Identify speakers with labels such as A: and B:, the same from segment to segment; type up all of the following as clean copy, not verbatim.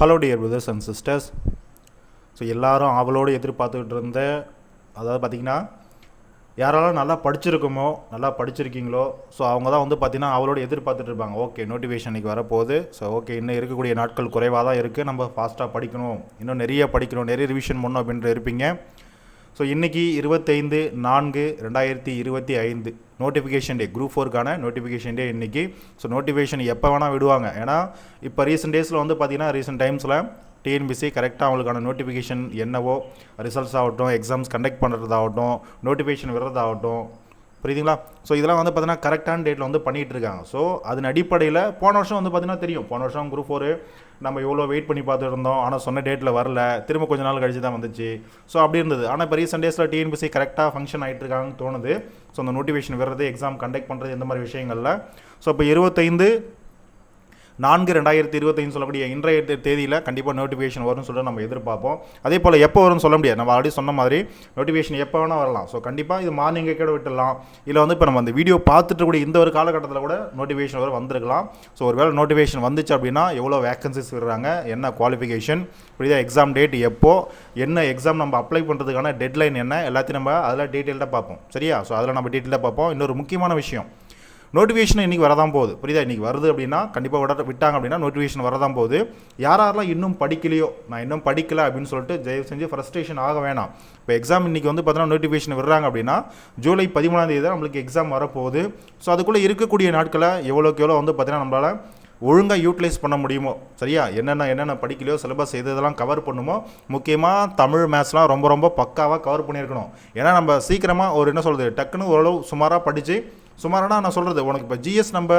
A: Hello dear brothers and sisters. So எல்லோரும் அவளோடு எதிர்பார்த்துக்கிட்டு இருந்த, அதாவது பார்த்திங்கன்னா யாரெல்லாம் நல்லா படிச்சிருக்குமோ, நல்லா படிச்சிருக்கீங்களோ, ஸோ அவங்க தான் வந்து பார்த்திங்கன்னா அவளோடு எதிர்பார்த்துட்டு இருப்பாங்க. ஓகே, நோட்டிஃபிகேஷன் இன்றைக்கி வரப்போகுது. ஸோ ஓகே, இன்னும் இருக்கக்கூடிய நாட்கள் குறைவாக தான் இருக்குது, நம்ம ஃபாஸ்ட்டாக படிக்கணும், இன்னும் நிறைய படிக்கணும், நிறைய ரிவிஷன் பண்ணணும் அப்படின்ட்டு இருப்பீங்க. ஸோ இன்றைக்கி 25/4/2025 நோட்டிஃபிகேஷன் டே, குரூப் 4க்கான நோட்டிஃபிகேஷன் டே இன்றைக்கி. ஸோ நோட்டிஃபிகேஷன் எப்போ வேணால் விடுவாங்க. ஏன்னா இப்போ ரீசெண்ட் டேஸில் வந்து பார்த்திங்கன்னா ரீசெண்ட் டைம்ஸில் டிஎன்பிசி கரெக்டாக அவங்களுக்கான நோட்டிஃபிகேஷன் என்னவோ, ரிசல்ட்ஸ் ஆகட்டும், எக்ஸாம்ஸ் கண்டக்ட் பண்ணுறதாகட்டும், நோட்டிஃபிகேஷன் விடுறதாகட்டும், புரியுதுங்களா? ஸோ இதெல்லாம் வந்து பார்த்திங்கன்னா கரெக்டான டேட்டில் வந்து பண்ணிகிட்டு இருக்காங்க. ஸோ அதன் அடிப்படையில் போன வருஷம் வந்து பார்த்திங்கன்னா தெரியும், போன வருஷம் குரூப் 4 நம்ம எவ்வளோ வெயிட் பண்ணி பார்த்துட்டு இருந்தோம், ஆனால் சொன்ன டேட்டில் வரல, திரும்ப கொஞ்ச நாள் கழிச்சு தான் வந்துச்சு. ஸோ அப்படி இருந்தது. ஆனால் இப்போ ரீசெண்ட் டேஸில் டிஎன்பிசி கரெக்டாக ஃபங்க்ஷன் ஆகிட்டு இருக்காங்கன்னு தோணுது. ஸோ அந்த நோட்டிஃபிகேஷன் வர்றது, எக்ஸாம் கண்டக்ட் பண்ணுறது, இந்த மாதிரி விஷயங்களில். ஸோ இப்போ 25/4/2025 சொல்லக்கூடிய இன்றைய தேதியில் கண்டிப்பாக நோட்டிஃபிகேஷன் வரும்னு சொல்லிட்டு நம்ம எதிர்பார்ப்போம். அதே போல் எப்போ வரும்னு சொல்ல முடியாது, நம்ம ஆல்ரெடி சொன்ன மாதிரி நோட்டிஃபிகேஷன் எப்போ வேணால் வரலாம். ஸோ கண்டிப்பாக இது மார்னிங்கே கூட விட்டுடலாம், இல்லை வந்து இப்போ நம்ம அந்த வீடியோ பார்த்துட்டு கூட இந்த ஒரு காலகட்டத்தில் கூட நோட்டிஃபிகேஷன் வர வந்திருக்கலாம். ஸோ ஒரு வேளை நோட்டிஃபிகேஷன் வந்துச்சு அப்படின்னா எவ்வளோ வேகன்சிஸ் விடுறாங்க, என்ன குவாலிஃபிகேஷன், புரியுதா, எக்ஸாம் டேட் எப்போ, என்ன எக்ஸாம் நம்ம அப்ளை பண்ணுறதுக்கான டெட்லைன் என்ன, எல்லாத்தையும் நம்ம அதில் டீட்டெயில்டாக பார்ப்போம். சரியா? ஸோ அதில் நம்ம டீட்டெயிலாக பார்ப்போம். இன்னொரு முக்கியமான விஷயம், நோட்டிஃபிகேஷன் இன்றைக்கி வரதான் போகுது. புரியுதா? இன்றைக்கி வருது அப்படின்னா கண்டிப்பாக விட்டாங்க அப்படின்னா நோட்டிஃபிகேஷன் வரதான் போகுது. யாரெல்லாம் இன்னும் படிக்கலையோ, நான் இன்னும் படிக்கலை அப்படின்னு சொல்லிட்டு தயவு செஞ்சு ஃப்ரஸ்ட்ரேஷன் ஆக வேணாம். இப்போ எக்ஸாம் இன்றைக்கி வந்து பார்த்தீங்கன்னா நோட்டிஃபிகேஷன் விடுறாங்க அப்படின்னா ஜூலை 13 தான் நம்மளுக்கு எக்ஸாம் வரப்போகுது. ஸோ அதுக்குள்ளே இருக்கக்கூடிய நாட்களை எவ்வளோக்கு எவ்வளோ வந்து பார்த்தீங்கன்னா நம்மளால் ஒழுங்காக யூட்டிலைஸ் பண்ண முடியுமோ, சரியா, என்னென்ன படிக்கலையோ, சிலபஸ் இதெல்லாம் கவர் பண்ணுமோ, முக்கியமாக தமிழ் மேத்ஸ்லாம் ரொம்ப ரொம்ப பக்காவாக கவர் பண்ணியிருக்கணும். ஏன்னா நம்ம சீக்கிரமாக ஒரு என்ன சொல்கிறது, டக்குன்னு ஓரளவு சுமாராக படித்து, சுமாரானா நான் சொல்கிறது உனக்கு இப்போ ஜிஎஸ் நம்ம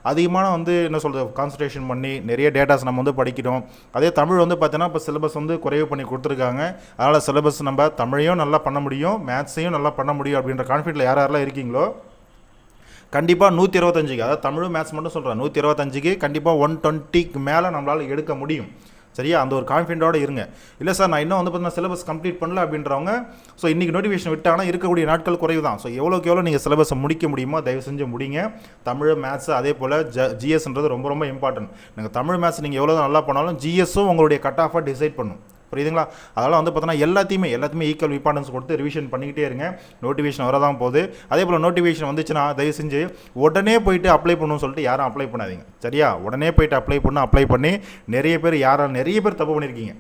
A: அதிகமான வந்து என்ன சொல்கிறது கான்சன்ட்ரேஷன் பண்ணி நிறைய டேட்டாஸ் நம்ம வந்து படிக்கிறோம். அதே தமிழ் வந்து பார்த்தீங்கன்னா இப்போ சிலபஸ் வந்து குறைவு பண்ணி கொடுத்துருக்காங்க. அதனால் சிலபஸ் நம்ம தமிழையும் நல்லா பண்ண முடியும், மேத்ஸையும் நல்லா பண்ண முடியும் அப்படின்ற கான்ஃபிடென்ட்டில் யாரெல்லாம் இருக்கீங்களோ கண்டிப்பாக 125க்கு, அதாவது தமிழ் மேத்ஸ் மட்டும் சொல்கிறேன், 125க்கு கண்டிப்பாக 120க்கு மேலே நம்மளால் எடுக்க முடியும். சரியா? அந்த ஒரு கான்ஃபிடென்ட்டோடு இருங்க. இல்லை சார் நான் இன்னும் வந்து பார்த்தீங்கன்னா சிலபஸ் கம்ப்ளீட் பண்ணல அப்படின்றவங்க, ஸோ இன்றைக்கி நோட்டிஃபிகேஷன் விட்டாங்கன்னா இருக்கக்கூடிய நாட்கள் குறைவு தான். ஸோ எவ்வளோக்கு எவ்வளோ நீங்கள் சிலபஸை முடிக்க முடியுமோ தயவு செஞ்சு முடிங்க. தமிழ் மேத்ஸ் அதே போல் ஜிஎஸ்ன்றது ரொம்ப ரொம்ப இம்பார்ட்டன்ட். நீங்கள் தமிழ் மேத்ஸ் நீங்கள் எவ்வளோ நல்லா பண்ணாலும் ஜிஎஸும் உங்களுடைய கட் ஆஃபாக டிசைட் பண்ணும். புரியுதுங்களா? அதனால் வந்து பார்த்தோன்னா எல்லாத்தையுமே ஈக்குவல் இம்பார்ட்டன்ஸ் கொடுத்து ரிவிஷன் பண்ணிக்கிட்டே இருங்க. நோட்டிஃபிகேஷன் வரதான் போகுது. அதே போல் நோட்டிஃபிகேஷன் வந்துச்சுன்னா தயவு செஞ்சு உடனே போயிட்டு அப்ளை பண்ணணும்னு சொல்லிட்டு யாரும் அப்ளை பண்ணாதீங்க. சரியா? உடனே போயிட்டு அப்ளை பண்ணி நிறைய பேர் தப்பு பண்ணியிருக்கீங்க.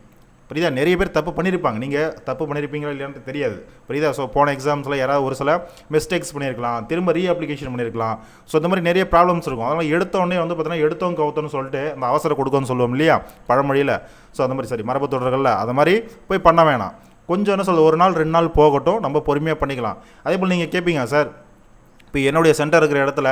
A: புரியுதா? நிறைய பேர் தப்பு பண்ணியிருப்பாங்க. நீங்கள் தப்பு பண்ணியிருப்பீங்களா இல்லையான்னு தெரியாது. புரியுதா? ஸோ போன எக்ஸாம்ஸில் யாராவது ஒரு சில மிஸ்டேக்ஸ் பண்ணியிருக்கலாம், திரும்ப ரீஅப்ளிகேஷன் பண்ணியிருக்கலாம். ஸோ இந்த மாதிரி நிறைய ப்ராப்ளம்ஸ் இருக்கும். அதனால் எடுத்தோடனே வந்து பார்த்தீங்கன்னா எடுத்தவங்க கவுத்தோன்னு சொல்லிட்டு அந்த அவசரம் கொடுக்கணும்னு சொல்லுவோம் இல்லையா பழமொழியில். ஸோ அந்த மாதிரி மரபு தொடர்களில் அது மாதிரி போய் பண்ண வேணாம். கொஞ்சம் என்ன சொல்ல, ஒரு நாள் 2 நாள் போகட்டும், நம்ம பொறுமையாக பண்ணிக்கலாம். அதே போல் நீங்கள் கேட்பீங்க, சார் இப்போ என்னுடைய சென்டர் இருக்கிற இடத்துல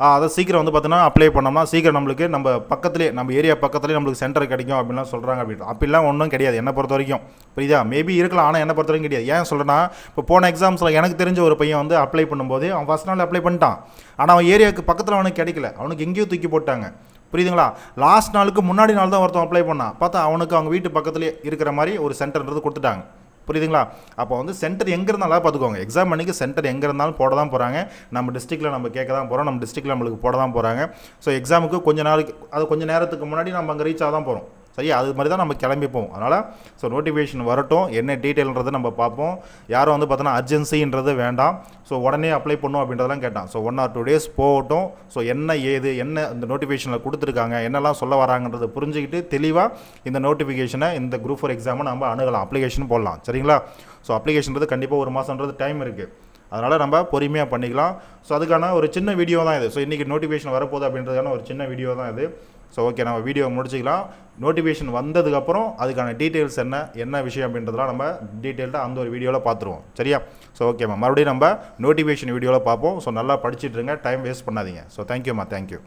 A: அதை சீக்கிரம் வந்து பார்த்தீங்கன்னா அப்ளை பண்ணோம்னா சீக்கிரம் நம்மளுக்கு நம்ம பக்கத்துலேயே, நம்ம ஏரியா பக்கத்துலேயே நம்மளுக்கு சென்டர் கிடைக்கும் அப்படின்லாம் சொல்கிறாங்க. அப்படிலாம் ஒன்றும் கிடையாது என்னை பொறுத்த வரைக்கும். புரியுதா? மேபி இருக்கலாம், ஆனால் என்னை பொறுத்த வரைக்கும் கிடையாது. ஏன் சொல்கிறேன்னா, இப்போ போன எக்ஸாம்ஸில் எனக்கு தெரிஞ்ச ஒரு பையன் வந்து அப்ளை பண்ணும்போது அவன் ஃபஸ்ட் நாள் அப்ளை பண்ணிட்டான். ஆனால் அவன் ஏரியாவுக்கு பக்கத்தில் அவனுக்கு கிடைக்கல, அவனுக்கு எங்கேயோ தூக்கி போட்டாங்க. புரியுதுங்களா? லாஸ்ட் நாளுக்கு முன்னாடி நாள் தான் ஒருத்தன் அப்ளை பண்ணான். பார்த்தா அவனுக்கு அவங்க வீட்டு பக்கத்துலேயே இருக்கிற மாதிரி ஒரு சென்டர்ன்றது கொடுத்துட்டாங்க. புரியுதுங்களா? அப்போ வந்து சென்டர் எங்கே இருந்தாலும் பார்த்துக்கோங்க. எக்ஸாம் அன்றைக்கி சென்டர் எங்கே இருந்தாலும் போட தான் போகிறாங்க. நம்ம டிஸ்ட்ரிக்ட்டில் நம்ம கேட்க தான் போகிறோம், நம்ம டிஸ்ட்ரிக்ட்டில் நம்மளுக்கு போட தான் போகிறாங்க. ஸோ எக்ஸாமுக்கு கொஞ்சம் நேரத்துக்கு முன்னாடி நம்ம அங்கே ரீச் ஆக தான் போகிறோம். சரியா? அது மாதிரி தான் நம்ம கிளம்பிப்போம். அதனால் ஸோ நோட்டிஃபிகேஷன் வரட்டும், என்ன டீட்டெயில்ன்றதை நம்ம பார்ப்போம். யாரும் வந்து பார்த்தோன்னா அர்ஜென்சின்றது வேண்டாம். ஸோ உடனே அப்ளை பண்ணும் அப்படின்றதெல்லாம் கேட்டான். ஸோ 1 or 2 days போகட்டும். ஸோ என்ன இந்த நோட்டிஃபிகேஷனில் கொடுத்துருக்காங்க, என்னெல்லாம் சொல்ல வராங்கன்றதை புரிஞ்சுக்கிட்டு தெளிவாக இந்த நோட்டிஃபிகேஷனை, இந்த குரூப் 4 எக்ஸாமை நம்ம அணுகலாம், அப்ளிகேஷன் போடலாம். சரிங்களா? ஸோ அப்ளிகேஷன்றது கண்டிப்பாக 1 மாதம்ன்றது டைம் இருக்குது. அதனால் நம்ம பொறுமையாக பண்ணிக்கலாம். ஸோ அதுக்கான ஒரு சின்ன வீடியோ தான் இது. ஸோ இன்றைக்கி நோட்டிஃபிகேஷன் வரப்போகுது அப்படின்றதுக்கான ஒரு சின்ன வீடியோ தான் இது. ஸோ ஓகே, நம்ம வீடியோ முடிச்சிக்கலாம். நோட்டிஃபிகேஷன் வந்ததுக்கப்புறம் அதுக்கான டீட்டெயில்ஸ் என்ன விஷயம் அப்படின்றதெல்லாம் நம்ம டீட்டெயில்டாக அந்த ஒரு வீடியோவில் பார்த்துருவோம். சரியா? ஸோ ஓகேம்மா, மறுபடியும் நம்ம நோட்டிஃபிகேஷன் வீடியோவில் பார்ப்போம். ஸோ நல்லா படிச்சுட்டு இருங்க, டைம் வேஸ்ட் பண்ணாதீங்க. ஸோ தேங்க்யூம்மா, தேங்க்யூ.